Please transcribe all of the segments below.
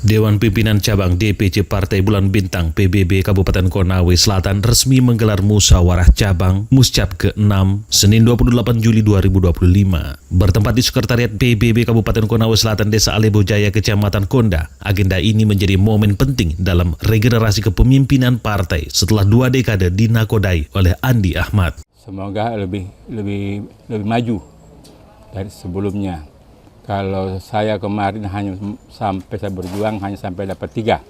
Dewan Pimpinan Cabang DPC Partai Bulan Bintang PBB Kabupaten Konawe Selatan resmi menggelar musyawarah cabang Muscap ke-6 Senin 28 Juli 2025. Bertempat di Sekretariat PBB Kabupaten Konawe Selatan Desa Alebo Jaya Kecamatan Konda, agenda ini menjadi momen penting dalam regenerasi kepemimpinan partai setelah 2 dekade dinakodai oleh Andi Ahmad. Semoga lebih maju dari sebelumnya. Kalau saya kemarin hanya sampai saya berjuang hanya sampai dapat 3.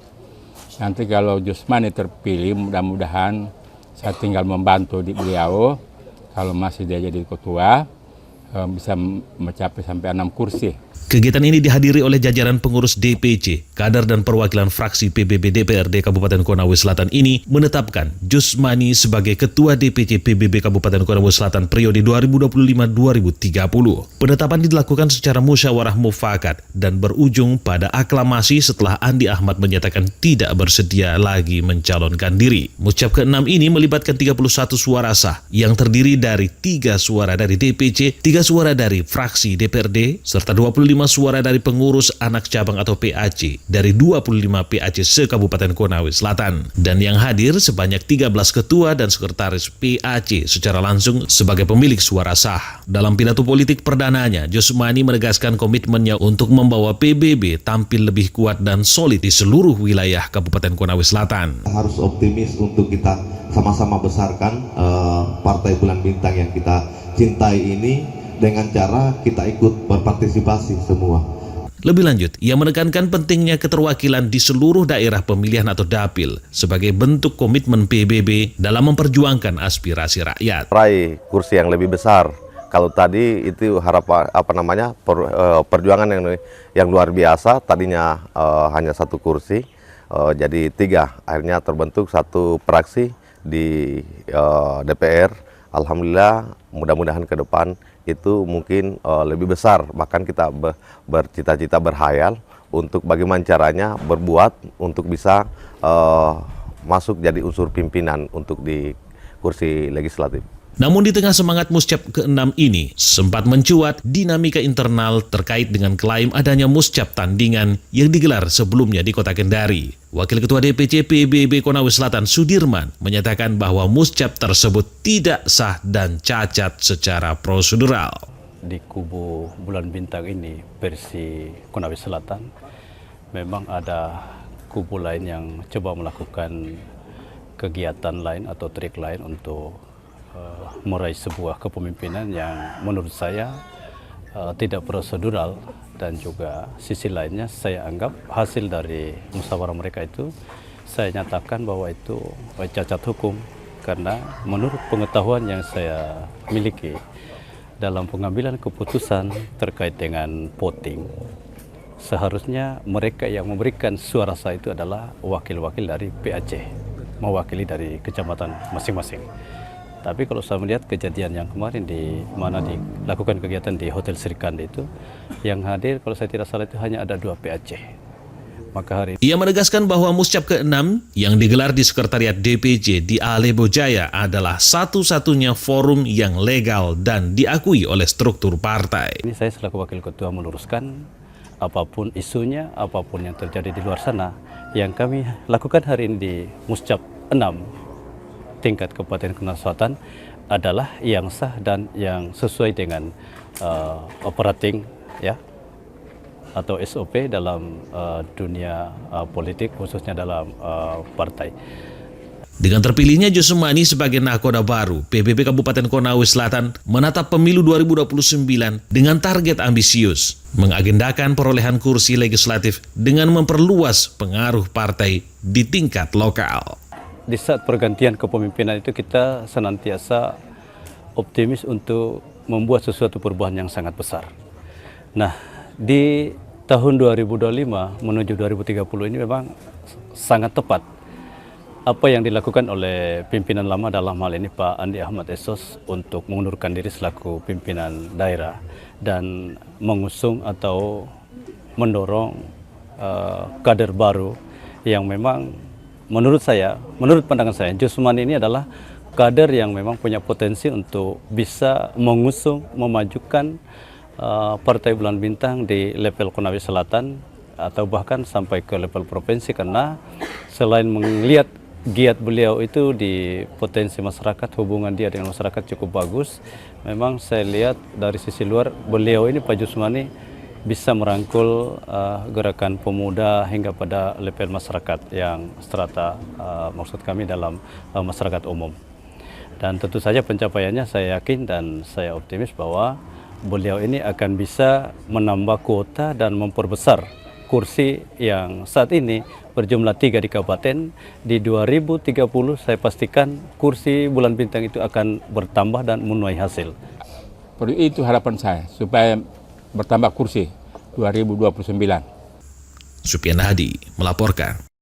Nanti kalau Jusmani terpilih, mudah-mudahan saya tinggal membantu di beliau. Kalau masih dia jadi ketua, bisa mencapai sampai 6 kursi. Kegiatan ini dihadiri oleh jajaran pengurus DPC, kader dan perwakilan fraksi PBB DPRD Kabupaten Konawe Selatan ini menetapkan Jusmani sebagai Ketua DPC PBB Kabupaten Konawe Selatan periode 2025-2030. Penetapan dilakukan secara musyawarah mufakat dan berujung pada aklamasi setelah Andi Ahmad menyatakan tidak bersedia lagi mencalonkan diri. Muscap ke-6 ini melibatkan 31 suara sah yang terdiri dari 3 suara dari DPC, 3 suara dari fraksi DPRD, serta 25 suara dari pengurus anak cabang atau PAC dari 25 PAC se-Kabupaten Konawe Selatan. Dan yang hadir sebanyak 13 ketua dan sekretaris PAC secara langsung sebagai pemilik suara sah. Dalam pidato politik perdananya, Jusmani menegaskan komitmennya untuk membawa PBB tampil lebih kuat dan solid di seluruh wilayah Kabupaten Konawe Selatan. Harus optimis untuk kita sama-sama besarkan Partai Bulan Bintang yang kita cintai ini dengan cara kita ikut berpartisipasi semua. Lebih lanjut, ia menekankan pentingnya keterwakilan di seluruh daerah pemilihan atau dapil sebagai bentuk komitmen PBB dalam memperjuangkan aspirasi rakyat. Raih kursi yang lebih besar. Kalau tadi itu perjuangan yang luar biasa. Tadinya hanya 1 kursi, jadi 3. Akhirnya terbentuk 1 fraksi di DPR. Alhamdulillah, mudah-mudahan ke depan itu mungkin lebih besar. Bahkan kita bercita-cita berhayal untuk bagaimana caranya berbuat untuk bisa masuk jadi unsur pimpinan untuk di kursi legislatif. Namun di tengah semangat Muscap ke-6 ini, sempat mencuat dinamika internal terkait dengan klaim adanya Muscap tandingan yang digelar sebelumnya di Kota Kendari. Wakil Ketua DPC PBB Konawe Selatan Sudirman menyatakan bahwa Muscap tersebut tidak sah dan cacat secara prosedural. Di kubu Bulan Bintang ini versi Konawe Selatan, memang ada kubu lain yang coba melakukan kegiatan lain atau trik lain untuk meraih sebuah kepemimpinan yang menurut saya tidak prosedural, dan juga sisi lainnya saya anggap hasil dari musyawarah mereka itu saya nyatakan bahwa itu cacat hukum, karena menurut pengetahuan yang saya miliki dalam pengambilan keputusan terkait dengan voting, seharusnya mereka yang memberikan suara sah itu adalah wakil-wakil dari PAC, mewakili dari kecamatan masing-masing. Tapi kalau saya melihat kejadian yang kemarin di mana dilakukan kegiatan di Hotel Srikandi itu, yang hadir kalau saya tidak salah itu hanya ada 2 PAC. Maka hari Ia menegaskan bahwa Muscap ke-6 yang digelar di Sekretariat DPC di Alebo Jaya adalah satu-satunya forum yang legal dan diakui oleh struktur partai. ini saya selaku wakil ketua meluruskan apapun isunya, apapun yang terjadi di luar sana, yang kami lakukan hari ini di Muscap 6 tingkat Kabupaten Konawe Selatan adalah yang sah dan yang sesuai dengan operating ya atau SOP dalam dunia politik, khususnya dalam partai. Dengan terpilihnya Jusmani sebagai nakoda baru, PBB Kabupaten Konawe Selatan menatap pemilu 2029 dengan target ambisius, mengagendakan perolehan kursi legislatif dengan memperluas pengaruh partai di tingkat lokal. Di saat pergantian kepemimpinan itu kita senantiasa optimis untuk membuat sesuatu perubahan yang sangat besar. Nah, di tahun 2025 menuju 2030 ini memang sangat tepat apa yang dilakukan oleh pimpinan lama, dalam hal ini Pak Andi Ahmad Esos, untuk mengundurkan diri selaku pimpinan daerah dan mengusung atau mendorong kader baru yang memang menurut pandangan saya, Jusmani ini adalah kader yang memang punya potensi untuk bisa mengusung, memajukan Partai Bulan Bintang di level Konawe Selatan atau bahkan sampai ke level provinsi, karena selain melihat giat beliau itu di potensi masyarakat, hubungan dia dengan masyarakat cukup bagus, memang saya lihat dari sisi luar beliau ini, Pak Jusmani, bisa merangkul gerakan pemuda hingga pada level masyarakat yang strata, maksud kami dalam masyarakat umum. Dan tentu saja pencapaiannya saya yakin dan saya optimis bahwa beliau ini akan bisa menambah kuota dan memperbesar kursi yang saat ini berjumlah 3 di kabupaten. Di 2030 saya pastikan kursi Bulan Bintang itu akan bertambah dan menuai hasil. Itu harapan saya, supaya bertambah kursi 2029. Supian Hadi melaporkan.